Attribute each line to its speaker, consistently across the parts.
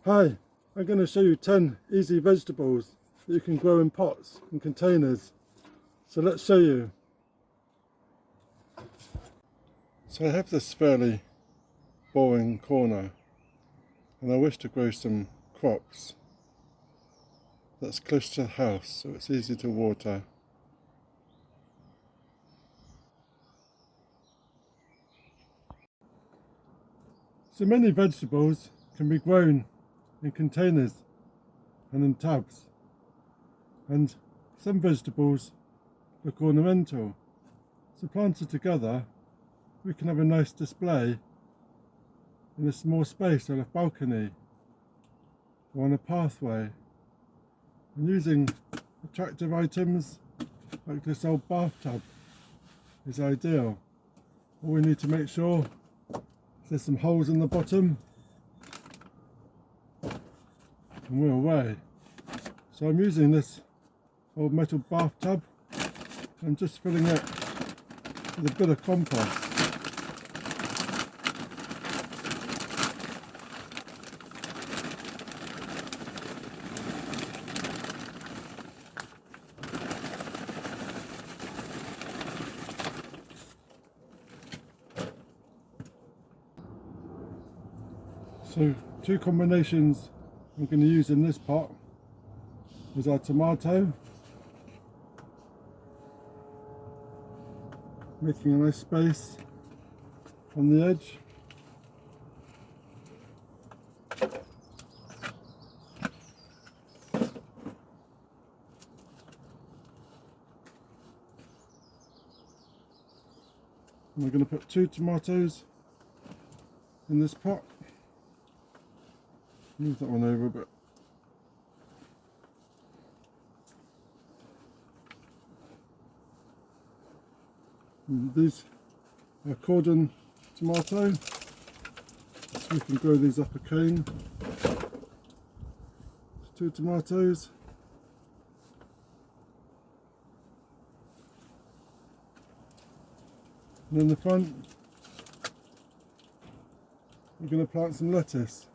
Speaker 1: Hi, I'm going to show you 10 easy vegetables that you can grow in pots and containers. So let's show you. So I have this fairly boring corner and I wish to grow some crops that's close to the house so it's easy to water. So many vegetables can be grown in containers and in tubs, and some vegetables look ornamental. So planted together we can have a nice display in a small space on a balcony or on a pathway. And using attractive items like this old bathtub is ideal. All we need to make sure is there's some holes in the bottom and we're away. So I'm using this old metal bathtub and just filling it with a bit of compost. So two combinations I'm going to use in this pot is our tomato, making a nice space on the edge, and we're going to put 2 tomatoes in this pot. Move that one over a bit. And these are cordon tomato, so we can grow these up a cane. 2 tomatoes. And in the front we're going to plant some lettuce.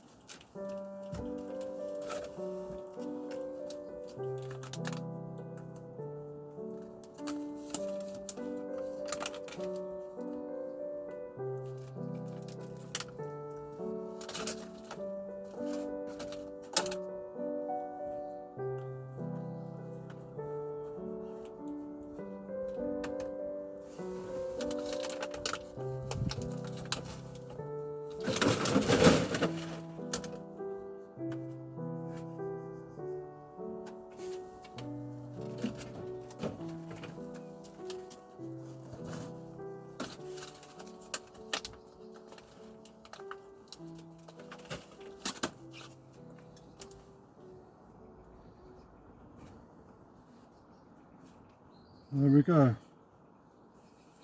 Speaker 1: There we go.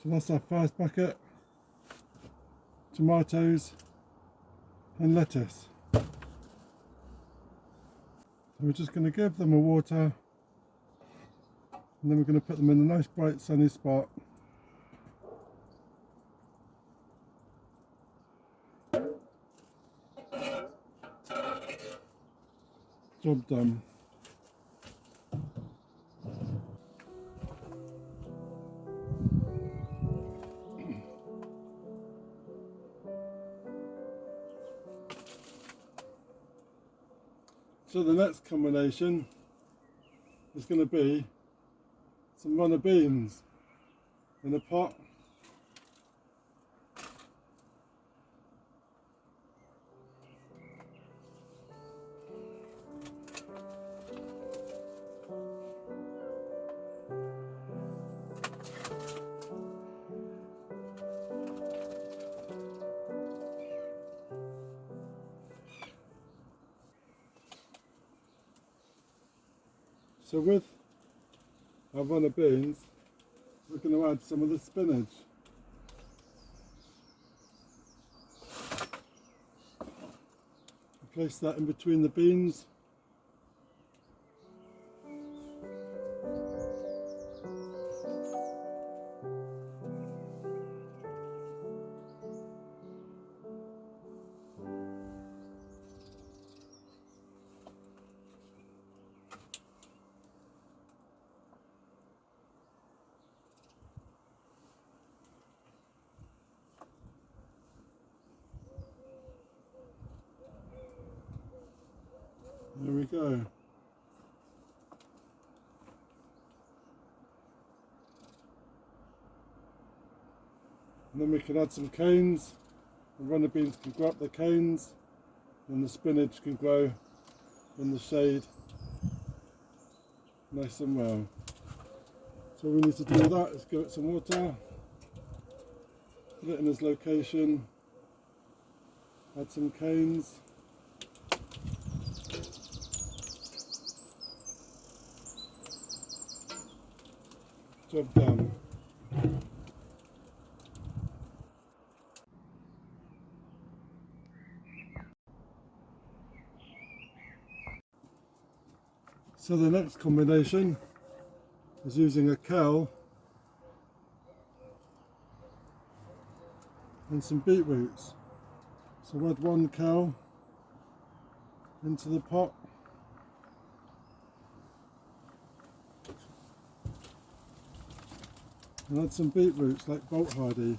Speaker 1: So that's our first bucket. Tomatoes and lettuce. So we're just going to give them a water, and then we're going to put them in a nice bright sunny spot. Job done. So the next combination is going to be some runner beans in a pot. So with our runner beans, we're going to add some of the spinach. Place that in between the beans. There we go. And then we can add some canes. The runner beans can grow up the canes, and the spinach can grow in the shade nice and well. So all we need to do with that is give it some water, put it in its location, add some canes, job done. So the next combination is using a kale and some beet roots. So add one kale into the pot, and add some beet roots like bolt hardy.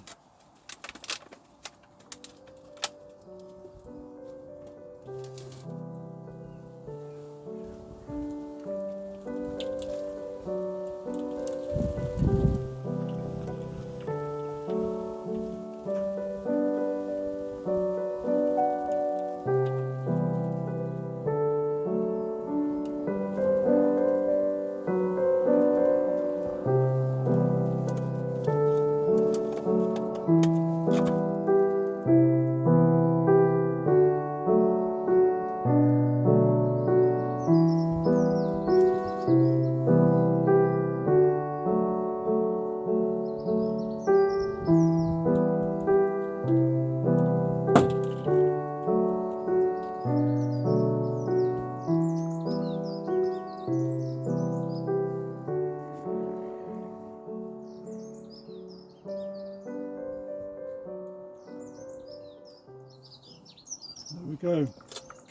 Speaker 1: There we go,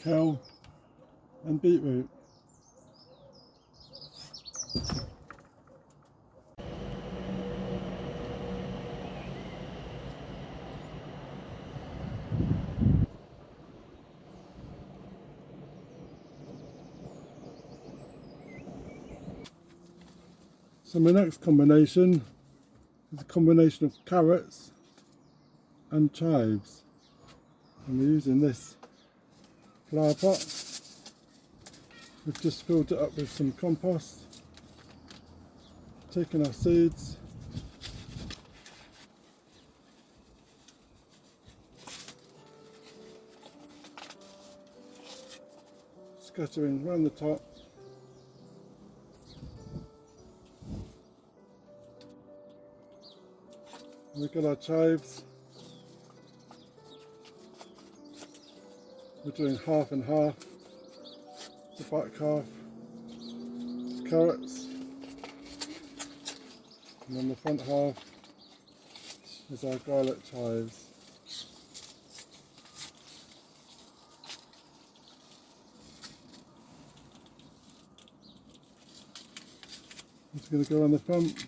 Speaker 1: kale and beetroot. So my next combination is a combination of carrots and chives. And we're using this flower pot. We've just filled it up with some compost, taken our seeds, scattering around the top, and we've got our chives. We're doing half and half. The back half is carrots, and then the front half is our garlic chives. I'm just going to go on the front.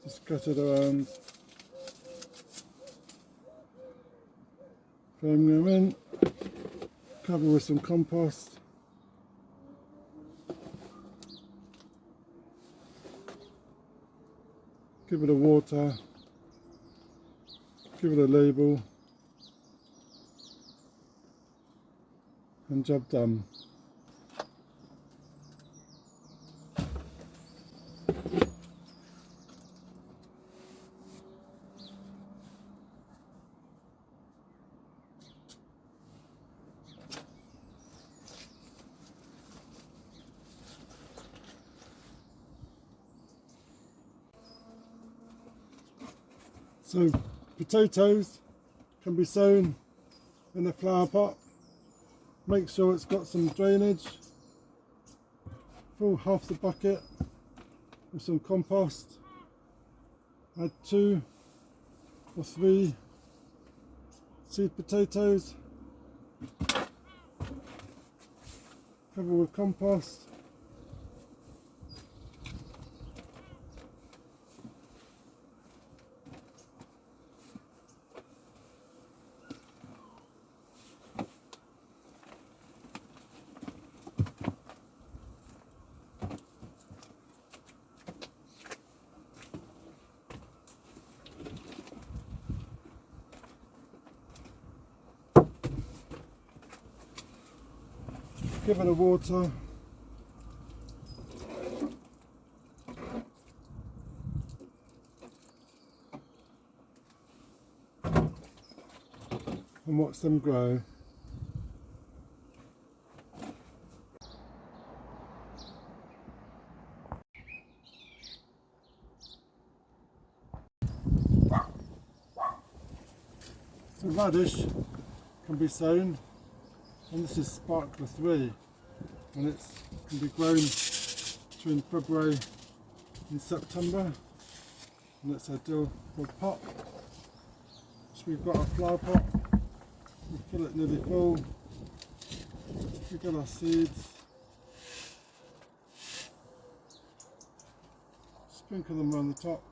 Speaker 1: Just cut it around. Frame them in, cover with some compost, give it a water, give it a label, and job done. So potatoes can be sown in a flower pot. Make sure it's got some drainage. Fill half the bucket with some compost. Add 2 or 3 seed potatoes. Cover with compost. Give it a water. And watch them grow. The radish can be sown, and this is sparkler 3, and it can be grown between February and September, and it's ideal for a pot. So we've got our flower pot, we fill it nearly full, we've got our seeds, sprinkle them around the top.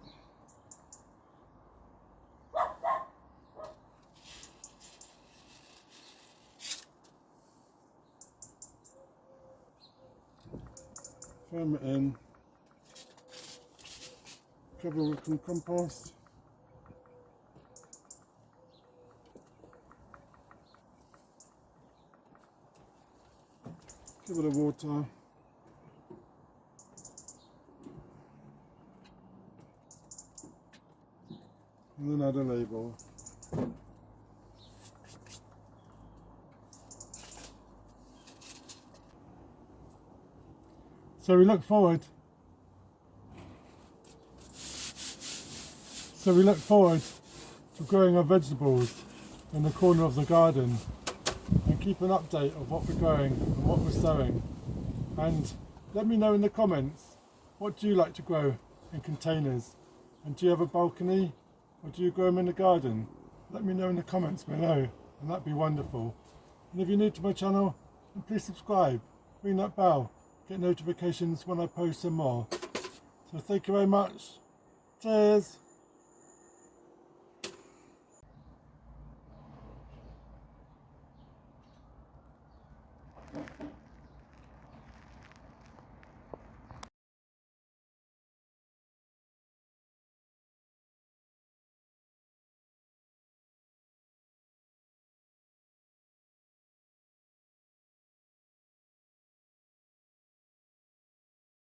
Speaker 1: Firm it in, cover with some compost, give it a water, and then add a label. So we look forward to growing our vegetables in the corner of the garden, and keep an update of what we're growing and what we're sowing. And let me know in the comments, what do you like to grow in containers? And do you have a balcony, or do you grow them in the garden? Let me know in the comments below, and that'd be wonderful. And if you're new to my channel, then please subscribe, ring that bell, get notifications when I post some more. So thank you very much. Cheers.